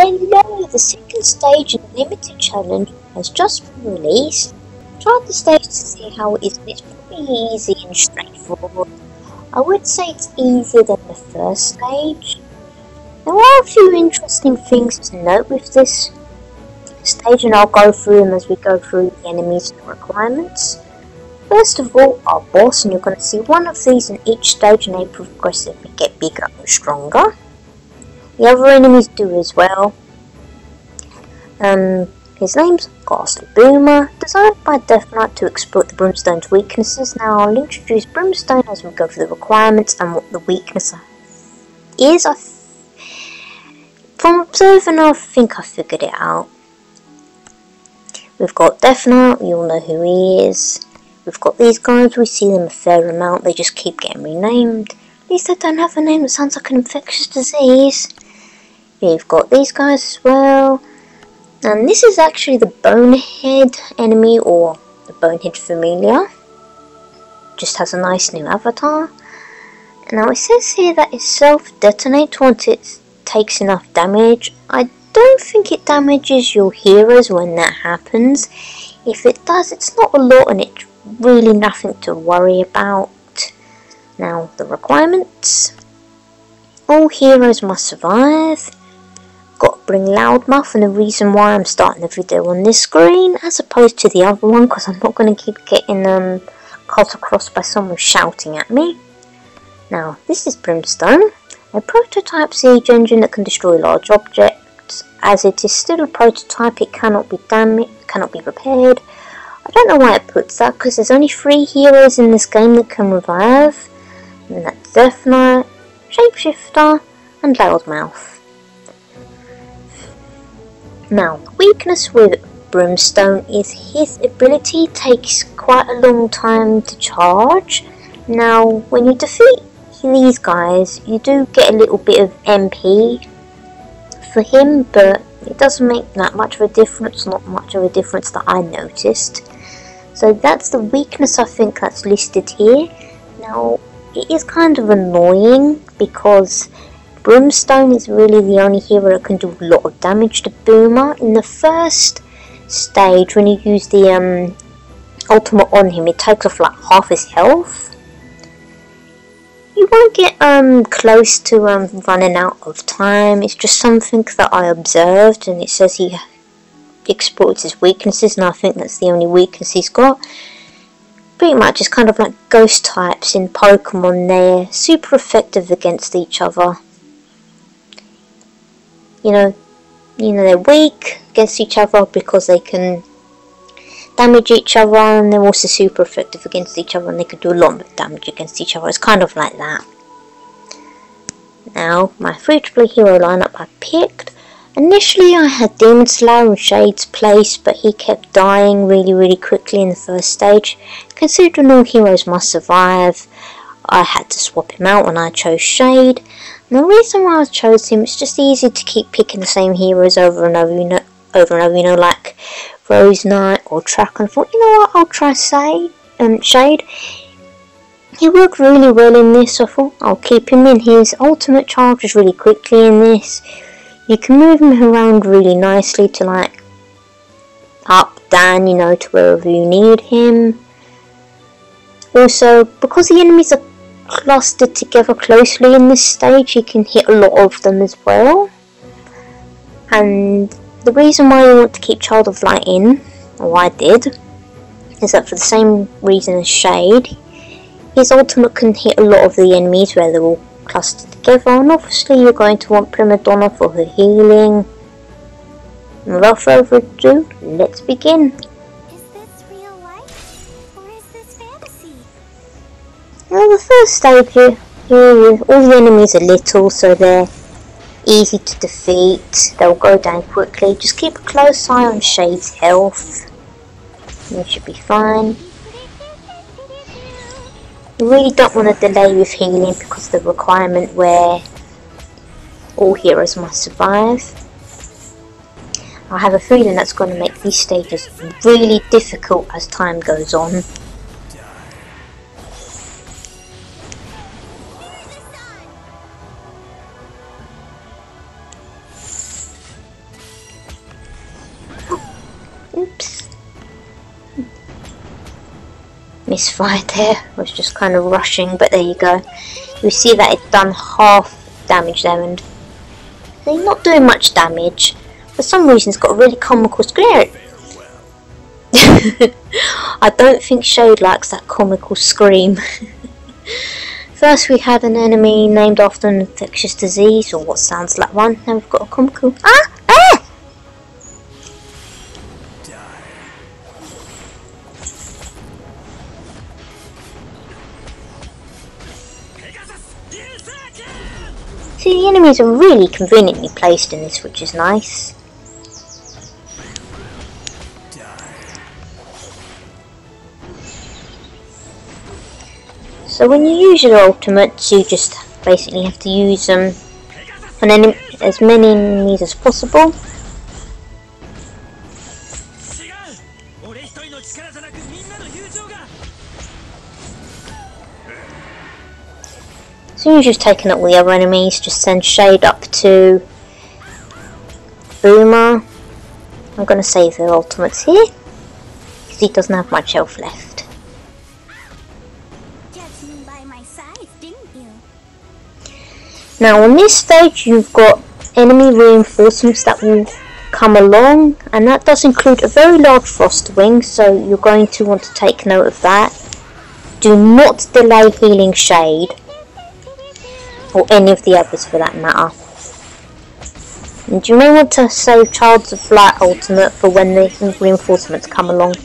Hello, the second stage in the Limited Challenge has just been released. Tried the stage to see how it is, and it's pretty easy and straightforward. I would say it's easier than the first stage. There are a few interesting things to note with this stage, and I'll go through them as we go through the enemies and the requirements. First of all, our boss, and you're going to see one of these in each stage, and they progressively get bigger and stronger. The other enemies do as well. His name's Ghastly Boomer, designed by Death Knight to exploit the Brimstone's weaknesses. Now I'll introduce Brimstone as we go through the requirements and what the weakness is. From observing, I think I figured it out. We've got Death Knight, we all know who he is. We've got these guys, we see them a fair amount, they just keep getting renamed. At least they don't have a name that sounds like an infectious disease. We've got these guys as well. And this is actually the Bonehead enemy, or the Bonehead Familiar. Just has a nice new avatar. Now it says here that it self-detonates once it takes enough damage. I don't think it damages your heroes when that happens. If it does, it's not a lot and it's really nothing to worry about. Now the requirements. All heroes must survive. Got to bring Loudmouth, and the reason why I'm starting the video on this screen as opposed to the other one, because I'm not going to keep getting cut across by someone shouting at me. Now this is Brimstone, a prototype siege engine that can destroy large objects. As it is still a prototype, it cannot be damaged, cannot be repaired. I don't know why it puts that, because there's only 3 heroes in this game that can revive, and that's Death Knight, Shapeshifter, and Loudmouth. Now, the weakness with Brimstone is his ability takes quite a long time to charge. Now, when you defeat these guys, you do get a little bit of MP for him, but it doesn't make that much of a difference, not much of a difference that I noticed. So that's the weakness I think that's listed here. Now, it is kind of annoying because Brimstone is really the only hero that can do a lot of damage to Boomer. In the first stage, when you use the ultimate on him, it takes off like half his health. You won't get close to running out of time. It's just something that I observed, and it says he exploits his weaknesses, and I think that's the only weakness he's got. Pretty much it's kind of like ghost types in Pokemon. They're super effective against each other. You know, they're weak against each other because they can damage each other, and they're also super effective against each other, and they can do a lot of damage against each other. It's kind of like that. Now, my free-to-play hero lineup I picked. Initially I had Demon Slayer in Shade's place, but he kept dying really quickly in the first stage. Considering all heroes must survive, I had to swap him out when I chose Shade. And the reason why I chose him, it's just easy to keep picking the same heroes over and over, like Rose Knight or Track, and I thought, you know what, I'll try Shade. He worked really well in this, so I thought I'll keep him in. His ultimate charges really quickly in this. You can move him around really nicely to like up, down, to wherever you need him. Also, because the enemies are clustered together closely in this stage, you can hit a lot of them as well. And the reason why you want to keep Child of Light in, or I did, is that for the same reason as Shade, his ultimate can hit a lot of the enemies where they're all clustered together, and obviously you're going to want Prima Donna for her healing. And without further ado, let's begin. Now the first stage here, all the enemies are little, so they're easy to defeat. They'll go down quickly. Just keep a close eye on Shade's health. You should be fine. You really don't want to delay with healing because of the requirement where all heroes must survive. I have a feeling that's going to make these stages really difficult as time goes on. Oops. Misfired there. I was just kind of rushing, but there you go. You see that it's done half damage there, and they're not doing much damage. For some reason, it's got a really comical scream. I don't think Shade likes that comical scream. First, we had an enemy named after an infectious disease, or what sounds like one. Now we've got a comical. Ah! Ah! See, the enemies are really conveniently placed in this, which is nice. So when you use your ultimates, you just basically have to use them on as many enemies as possible. As soon as you've taken out all the other enemies, just send Shade up to Boomer. I'm going to save their ultimates here, because he doesn't have much health left. Now on this stage you've got enemy reinforcements that will come along, and that does include a very large frost wing, so you're going to want to take note of that. Do not delay healing Shade, or any of the others for that matter. And you may want to save Childs of Light ultimate for when the reinforcements come along.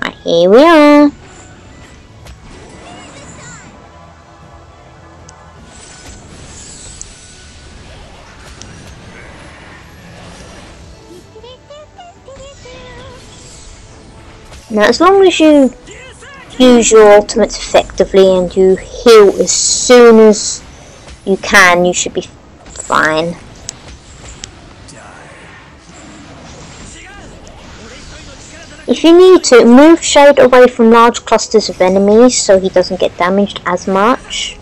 Right, here we are. Now, as long as you use your ultimates effectively and you heal as soon as you can, you should be fine. If you need to, move Shade away from large clusters of enemies so he doesn't get damaged as much.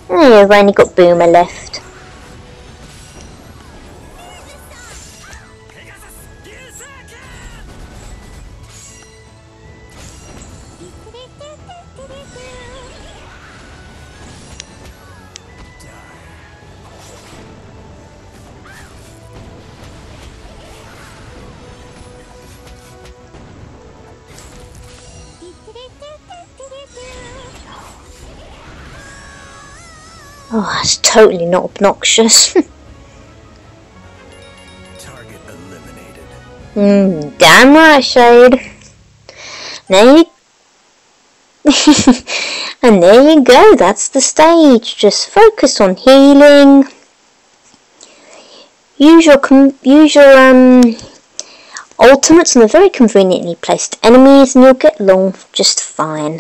Yeah, we've only got Boomer left. Oh, that's totally not obnoxious. Target eliminated. Damn right, Shade. There you and there you go, that's the stage. Just focus on healing. Use your ultimates on the very conveniently placed enemies and you'll get along just fine.